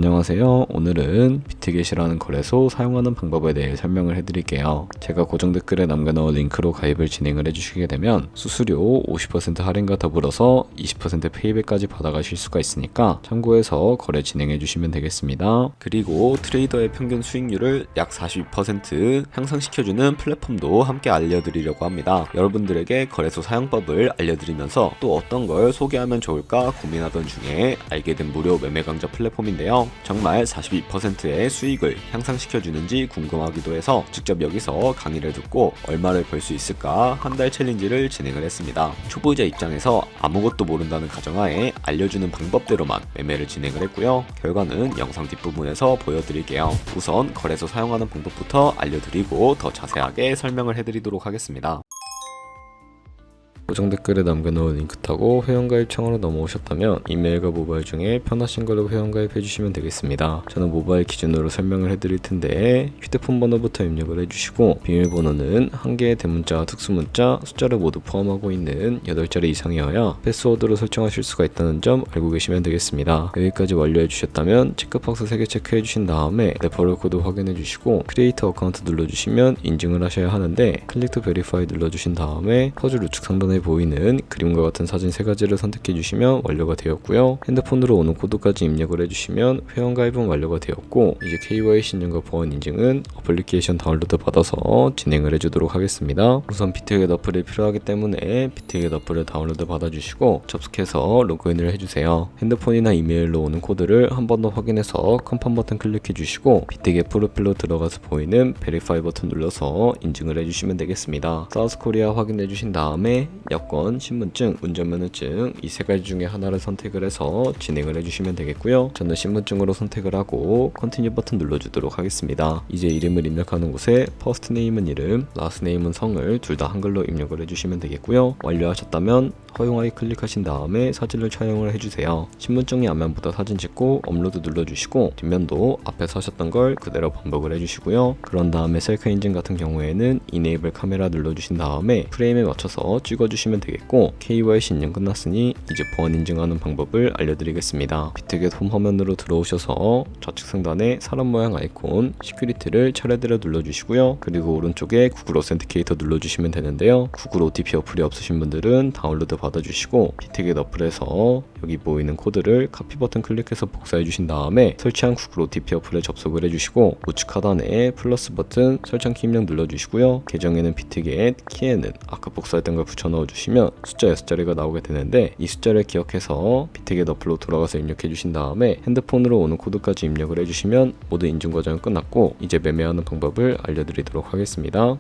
안녕하세요. 오늘은 비트겟이라는 거래소 사용하는 방법에 대해 설명을 해드릴게요. 제가 고정 댓글에 남겨놓은 링크로 가입을 진행을 해주시게 되면 수수료 50% 할인과 더불어서 20% 페이백까지 받아가실 수가 있으니까 참고해서 거래 진행해주시면 되겠습니다. 그리고 트레이더의 평균 수익률을 약 42% 향상시켜주는 플랫폼도 함께 알려드리려고 합니다. 여러분들에게 거래소 사용법을 알려드리면서 또 어떤 걸 소개하면 좋을까 고민하던 중에 알게 된 무료 매매 강좌 플랫폼인데요. 정말 42%의 수익을 향상시켜주는지 궁금하기도 해서 직접 여기서 강의를 듣고 얼마를 벌 수 있을까 한 달 챌린지를 진행을 했습니다. 초보자 입장에서 아무것도 모른다는 가정하에 알려주는 방법대로만 매매를 진행을 했고요. 결과는 영상 뒷부분에서 보여드릴게요. 우선 거래소 사용하는 방법부터 알려드리고 더 자세하게 설명을 해드리도록 하겠습니다. 고정 댓글에 남겨놓은 링크 타고 회원가입 창으로 넘어오셨다면 이메일과 모바일 중에 편하신 걸로 회원가입 해주시면 되겠습니다. 저는 모바일 기준으로 설명을 해드릴 텐데 휴대폰 번호부터 입력을 해주시고 비밀번호는 한 개의 대문자, 특수문자, 숫자를 모두 포함하고 있는 8자리 이상이어야 패스워드로 설정하실 수가 있다는 점 알고 계시면 되겠습니다. 여기까지 완료해 주셨다면 체크박스 3개 체크해 주신 다음에 레퍼럴 코드 확인해 주시고 크리에이터 어카운트 눌러주시면 인증을 하셔야 하는데 클릭 투 베리파이 눌러주신 다음에 퍼즐 우측 상단에 보이는 그림과 같은 사진 3가지를 선택해 주시면 완료가 되었고요. 핸드폰으로 오는 코드까지 입력을 해주시면 회원 가입은 완료가 되었고 이제 KYC 인증과 보안 인증은 어플리케이션 다운로드 받아서 진행을 해주도록 하겠습니다. 우선 비트겟 어플이 필요하기 때문에 비트겟 어플을 다운로드 받아주시고 접속해서 로그인을 해주세요. 핸드폰이나 이메일로 오는 코드를 한 번 더 확인해서 컨펌 버튼 클릭해 주시고 비트겟 프로필로 들어가서 보이는 베리파이 버튼 눌러서 인증을 해주시면 되겠습니다. 사우스코리아 확인해 주신 다음에 여권, 신분증, 운전면허증 이 3가지 중에 하나를 선택을 해서 진행을 해주시면 되겠고요. 저는 신분증으로 선택을 하고 컨티뉴 버튼 눌러주도록 하겠습니다. 이제 이름을 입력하는 곳에 퍼스트 네임은 이름, 라스트 네임은 성을 둘 다 한글로 입력을 해주시면 되겠고요. 완료하셨다면 허용하기 클릭하신 다음에 사진을 촬영을 해주세요. 신분증이 앞면보다 사진 찍고 업로드 눌러주시고 뒷면도 앞에서 하셨던 걸 그대로 반복을 해주시고요. 그런 다음에 셀카 인증 같은 경우에는 이네이블 카메라 눌러주신 다음에 프레임에 맞춰서 찍어주시면 되겠고 KYC 인증 끝났으니 이제 보안 인증하는 방법을 알려드리겠습니다. 비트겟 홈 화면으로 들어오셔서 좌측 상단에 사람 모양 아이콘 시큐리티를 차례대로 눌러주시고요. 그리고 오른쪽에 구글 오센티케이터 눌러주시면 되는데요. 구글 OTP 어플이 없으신 분들은 다운로드 받아주시고 비트겟 어플에서 여기 보이는 코드를 카피 버튼 클릭해서 복사해 주신 다음에 설치한 구글 OTP 어플에 접속을 해주시고 우측 하단에 플러스 버튼 설정키 입력 눌러주시고요. 계정에는 비트겟, 키에는 아까 복사했던 걸 붙여 넣어주시면 숫자 6자리가 나오게 되는데 이 숫자를 기억해서 비트겟 어플로 돌아가서 입력해 주신 다음에 핸드폰으로 오는 코드까지 입력을 해주시면 모두 인증 과정은 끝났고 이제 매매하는 방법을 알려드리도록 하겠습니다.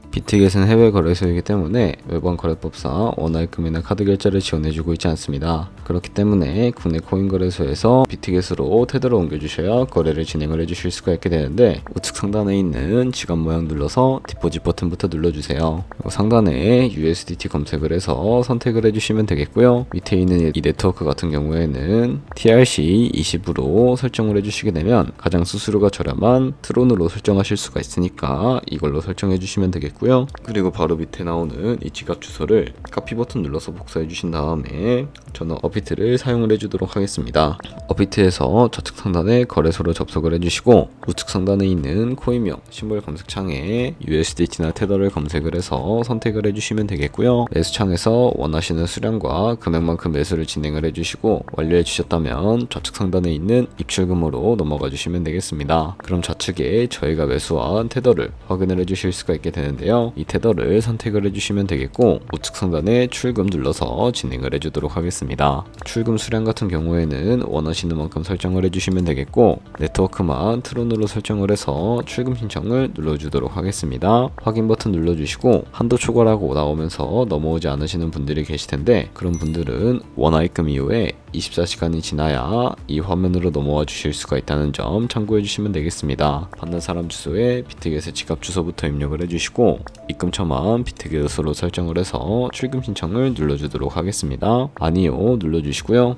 비트겟은 해외 거래소이기 때문에 외관 거래법상 원화입금이나 카드 결제를 지원해주고 있지 않습니다. 그렇기 때문에 국내 코인 거래소에서 비트겟으로 테더를 옮겨주셔야 거래를 진행을 해주실 수가 있게 되는데 우측 상단에 있는 지갑 모양 눌러서 디포짓 버튼부터 눌러주세요. 그리고 상단에 USDT 검색을 해서 선택을 해주시면 되겠고요. 밑에 있는 이 네트워크 같은 경우에는 TRC 20으로 설정을 해주시게 되면 가장 수수료가 저렴한 트론으로 설정하실 수가 있으니까 이걸로 설정해 주시면 되겠고요. 그리고 바로 밑에 나오는 이 지갑 주소를 카피 버튼 눌러서 복사해 주신 다음에 저는 어비트를 사용을 해주도록 하겠습니다. 어비트에서 좌측 상단에 거래소로 접속을 해주시고 우측 상단에 있는 코인명 심볼 검색창에 USDT나 테더를 검색을 해서 선택을 해주시면 되겠고요. 매수창에서 원하시는 수량과 금액만큼 매수를 진행을 해주시고 완료해 주셨다면 좌측 상단에 있는 입출금으로 넘어가 주시면 되겠습니다. 그럼 좌측에 저희가 매수한 테더를 확인을 해주실 수가 있게 되는데요. 이 테더를 선택을 해주시면 되겠고 우측 상단에 출금 눌러서 진행을 해주도록 하겠습니다. 출금 수량 같은 경우에는 원하시는 만큼 설정을 해주시면 되겠고 네트워크만 트론으로 설정을 해서 출금 신청을 눌러주도록 하겠습니다. 확인 버튼 눌러주시고 한도 초과라고 나오면서 넘어오지 않으시는 분들이 계실 텐데 그런 분들은 원화입금 이후에 24시간이 지나야 이 화면으로 넘어와 주실 수가 있다는 점 참고해 주시면 되겠습니다. 받는 사람 주소에 비트겟의 지갑 주소부터 입력을 해주시고 입금처만 비트겟으로 설정을 해서 출금 신청을 눌러주도록 하겠습니다. 아니요 눌러주시고요.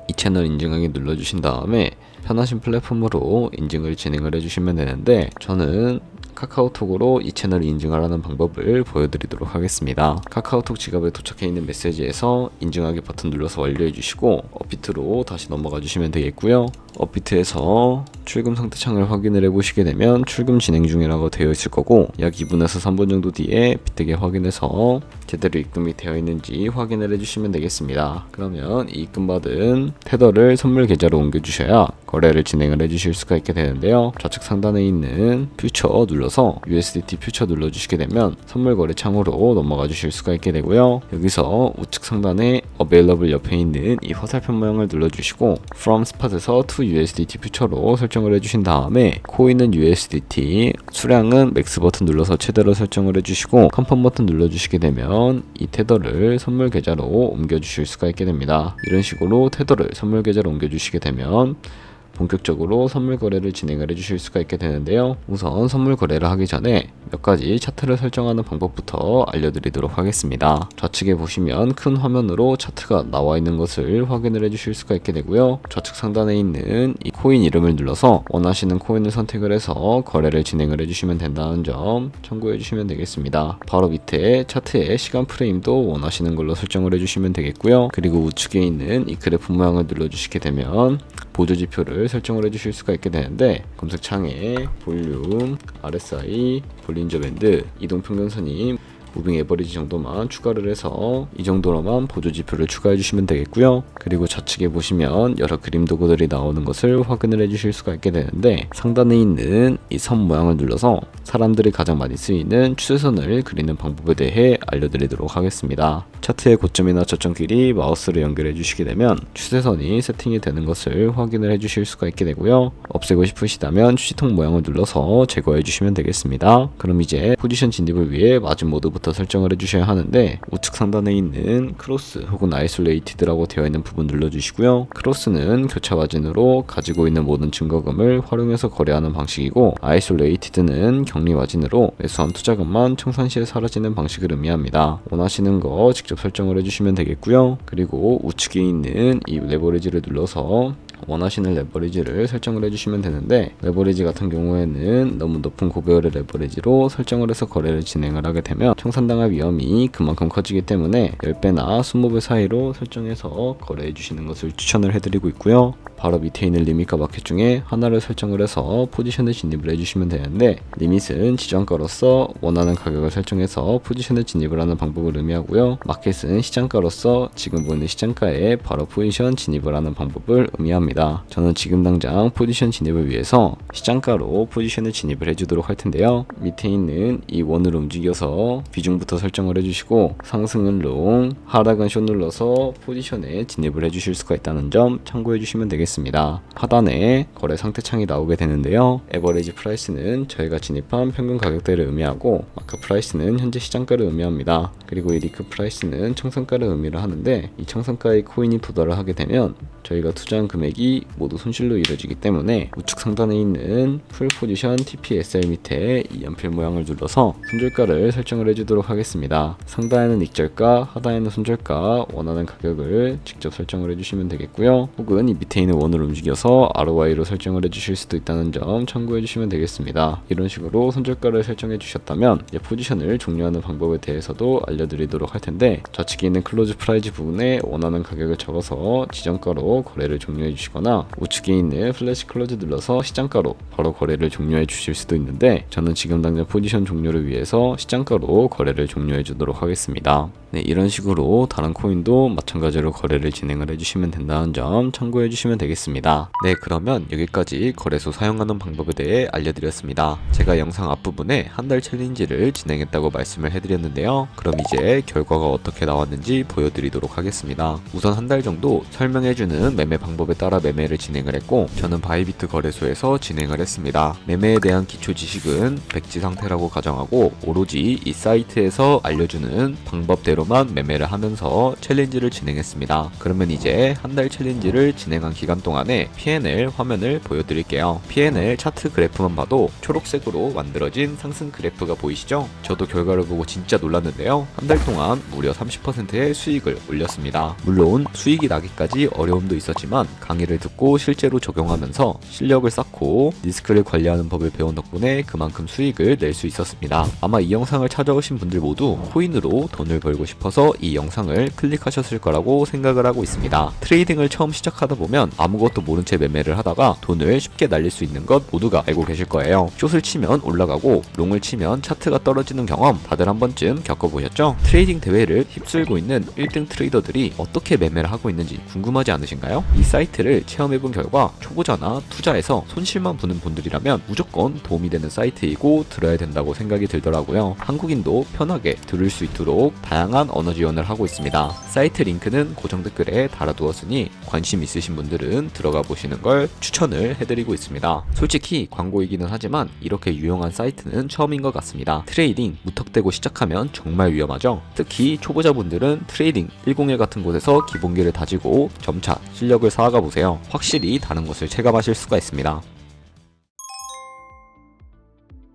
이 채널 인증하기 눌러주신 다음에 편하신 플랫폼으로 인증을 진행을 해주시면 되는데 저는 카카오톡으로 이 채널을 인증하라는 방법을 보여드리도록 하겠습니다. 카카오톡 지갑에 도착해 있는 메시지에서 인증하기 버튼 눌러서 완료해 주시고 업비트로 다시 넘어가 주시면 되겠고요. 업비트에서 출금 상태 창을 확인을 해보시게 되면 출금 진행 중이라고 되어 있을 거고, 약 2분에서 3분 정도 뒤에 비트게 확인해서 제대로 입금이 되어 있는지 확인을 해주시면 되겠습니다. 그러면 이 입금받은 테더를 선물 계좌로 옮겨주셔야 거래를 진행을 해주실 수가 있게 되는데요. 좌측 상단에 있는 퓨처 눌러서 USDT 퓨처 눌러주시게 되면 선물 거래 창으로 넘어가 주실 수가 있게 되고요. 여기서 우측 상단에 Available 옆에 있는 이 화살표 모양을 눌러주시고 From Spot에서 to USDT 퓨처로 설정을 해주신 다음에 코인은 USDT, 수량은 맥스 버튼 눌러서 최대로 설정을 해주시고 컨펌 버튼 눌러주시게 되면 이 테더를 선물 계좌로 옮겨주실 수가 있게 됩니다. 이런 식으로 테더를 선물 계좌로 옮겨주시게 되면 본격적으로 선물 거래를 진행을 해주실 수가 있게 되는데요. 우선 선물 거래를 하기 전에 몇 가지 차트를 설정하는 방법부터 알려드리도록 하겠습니다. 좌측에 보시면 큰 화면으로 차트가 나와 있는 것을 확인을 해주실 수가 있게 되고요. 좌측 상단에 있는 이 코인 이름을 눌러서 원하시는 코인을 선택을 해서 거래를 진행을 해주시면 된다는 점 참고해 주시면 되겠습니다. 바로 밑에 차트의 시간 프레임도 원하시는 걸로 설정을 해주시면 되겠고요. 그리고 우측에 있는 이 그래프 모양을 눌러주시게 되면 보조지표를 설정을 해주실 수가 있게 되는데, 검색창에 볼륨, RSI, 볼린저 밴드, 이동평균선이 무빙 에버리지 정도만 추가를 해서 이 정도로만 보조지표를 추가해 주시면 되겠고요. 그리고 좌측에 보시면 여러 그림 도구들이 나오는 것을 확인을 해 주실 수가 있게 되는데, 상단에 있는 이 선 모양을 눌러서 사람들이 가장 많이 쓰이는 추세선을 그리는 방법에 대해 알려드리도록 하겠습니다. 차트의 고점이나 저점끼리 마우스를 연결해 주시게 되면 추세선이 세팅이 되는 것을 확인을 해 주실 수가 있게 되고요. 없애고 싶으시다면 휴지통 모양을 눌러서 제거해 주시면 되겠습니다. 그럼 이제 포지션 진입을 위해 마진 모드부터 설정을 해주셔야 하는데, 우측 상단에 있는 크로스 혹은 아이솔레이티드라고 되어 있는 부분 눌러주시고요. 크로스는 교차 마진으로 가지고 있는 모든 증거금을 활용해서 거래하는 방식이고, 아이솔레이티드는 격리 마진으로 매수한 투자금만 청산 시에 사라지는 방식을 의미합니다. 원하시는 거 직접 설정을 해주시면 되겠고요. 그리고 우측에 있는 이 레버리지를 눌러서 원하시는 레버리지를 설정을 해주시면 되는데, 레버리지 같은 경우에는 너무 높은 고배율의 레버리지로 설정을 해서 거래를 진행을 하게 되면 청산당할 위험이 그만큼 커지기 때문에 10배나 20배 사이로 설정해서 거래해 주시는 것을 추천을 해드리고 있고요. 바로 밑에 있는 리밋과 마켓 중에 하나를 설정을 해서 포지션에 진입을 해주시면 되는데, 리밋은 지정가로서 원하는 가격을 설정해서 포지션에 진입을 하는 방법을 의미하고요. 마켓은 시장가로서 지금 보이는 시장가에 바로 포지션 진입을 하는 방법을 의미합니다. 저는 지금 당장 포지션 진입을 위해서 시장가로 포지션에 진입을 해주도록 할 텐데요. 밑에 있는 이 원을 움직여서 비중부터 설정을 해주시고, 상승은 롱, 하락은 숏 눌러서 포지션에 진입을 해주실 수가 있다는 점 참고해 주시면 되겠습니다. 하단에 거래 상태 창이 나오게 되는데요. 에버리지 프라이스는 저희가 진입한 평균 가격대를 의미하고, 마크 프라이스는 현재 시장가를 의미합니다. 그리고 이 리크 프라이스는 청산가를 의미를 하는데, 이 청산가의 코인이 도달을 하게 되면 저희가 투자한 금액이 모두 손실로 이루어지기 때문에 우측 상단에 있는 풀 포지션 TPSL 밑에 이 연필 모양을 눌러서 손절가를 설정을 해주도록 하겠습니다. 상단에는 익절가, 하단에는 손절가, 원하는 가격을 직접 설정을 해주시면 되겠고요. 혹은 이 밑에 있는 원을 움직여서 ROI로 설정을 해주실 수도 있다는 점 참고해 주시면 되겠습니다. 이런 식으로 손절가를 설정해 주셨다면 포지션을 종료하는 방법에 대해서도 알려드리도록 할 텐데, 좌측에 있는 클로즈 프라이즈 부분에 원하는 가격을 적어서 지정가로 거래를 종료해 주시거나, 우측에 있는 플래시 클로즈 눌러서 시장가로 바로 거래를 종료해 주실 수도 있는데, 저는 지금 당장 포지션 종료를 위해서 시장가로 거래를 종료해 주도록 하겠습니다. 네, 이런 식으로 다른 코인도 마찬가지로 거래를 진행을 해주시면 된다는 점 참고해 주시면 되겠습니다. 네, 그러면 여기까지 거래소 사용하는 방법에 대해 알려드렸습니다. 제가 영상 앞부분에 한 달 챌린지를 진행했다고 말씀을 해드렸는데요. 그럼 이제 결과가 어떻게 나왔는지 보여드리도록 하겠습니다. 우선 한 달 정도 설명해주는 매매 방법에 따라 매매를 진행을 했고, 저는 바이비트 거래소에서 진행을 했습니다. 매매에 대한 기초 지식은 백지 상태라고 가정하고, 오로지 이 사이트에서 알려주는 방법대로만 매매를 하면서 챌린지를 진행했습니다. 그러면 이제 한 달 챌린지를 진행한 기간 동안에 P&L 화면을 보여드릴게요. P&L 차트 그래프만 봐도 초록색으로 만들어진 상승 그래프가 보이시죠? 저도 결과를 보고 진짜 놀랐는데요. 한 달 동안 무려 30%의 수익을 올렸습니다. 물론 수익이 나기까지 어려움도 있었지만 강의를 듣고 실제로 적용하면서 실력을 쌓고 리스크를 관리하는 법을 배운 덕분에 그만큼 수익을 낼 수 있었습니다. 아마 이 영상을 찾아오신 분들 모두 코인으로 돈을 벌고 싶어서 이 영상을 클릭하셨을 거라고 생각을 하고 있습니다. 트레이딩을 처음 시작하다 보면 아무것도 모른 채 매매를 하다가 돈을 쉽게 날릴 수 있는 것 모두가 알고 계실 거예요. 숏을 치면 올라가고 롱을 치면 차트가 떨어지는 경험 다들 한 번쯤 겪어보셨죠? 트레이딩 대회를 휩쓸고 있는 1등 트레이더들이 어떻게 매매를 하고 있는지 궁금하지 않으신가요? 이 사이트를 체험해본 결과 초보자나 투자에서 손실만 보는 분들이라면 무조건 도움이 되는 사이트이고 들어야 된다고 생각이 들더라고요. 한국인도 편하게 들을 수 있도록 다양한 언어 지원을 하고 있습니다. 사이트 링크는 고정 댓글에 달아두었으니 관심 있으신 분들은 들어가 보시는 걸 추천을 해드리고 있습니다. 솔직히 광고이기는 하지만 이렇게 유용한 사이트는 처음인 것 같습니다. 트레이딩 무턱대고 시작하면 정말 위험하죠. 특히 초보자분들은 트레이딩 101 같은 곳에서 기본기를 다지고 점차 실력을 쌓아가 보세요. 확실히 다른 것을 체감하실 수가 있습니다.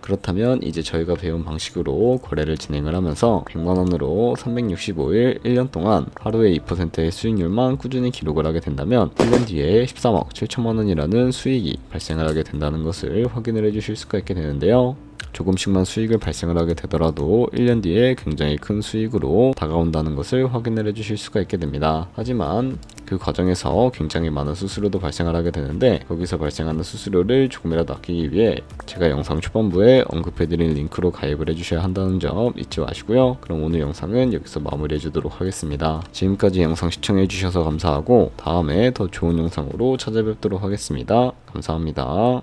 그렇다면 이제 저희가 배운 방식으로 거래를 진행을 하면서 100만원으로 365일 1년 동안 하루에 2%의 수익률만 꾸준히 기록을 하게 된다면 1년 뒤에 13억 7천만원이라는 수익이 발생을 하게 된다는 것을 확인을 해주실 수가 있게 되는데요. 조금씩만 수익을 발생을 하게 되더라도 1년 뒤에 굉장히 큰 수익으로 다가온다는 것을 확인을 해주실 수가 있게 됩니다. 하지만 그 과정에서 굉장히 많은 수수료도 발생을 하게 되는데 거기서 발생하는 수수료를 조금이라도 아끼기 위해 제가 영상 초반부에 언급해드린 링크로 가입을 해주셔야 한다는 점 잊지 마시고요. 그럼 오늘 영상은 여기서 마무리해 주도록 하겠습니다. 지금까지 영상 시청해 주셔서 감사하고 다음에 더 좋은 영상으로 찾아뵙도록 하겠습니다. 감사합니다.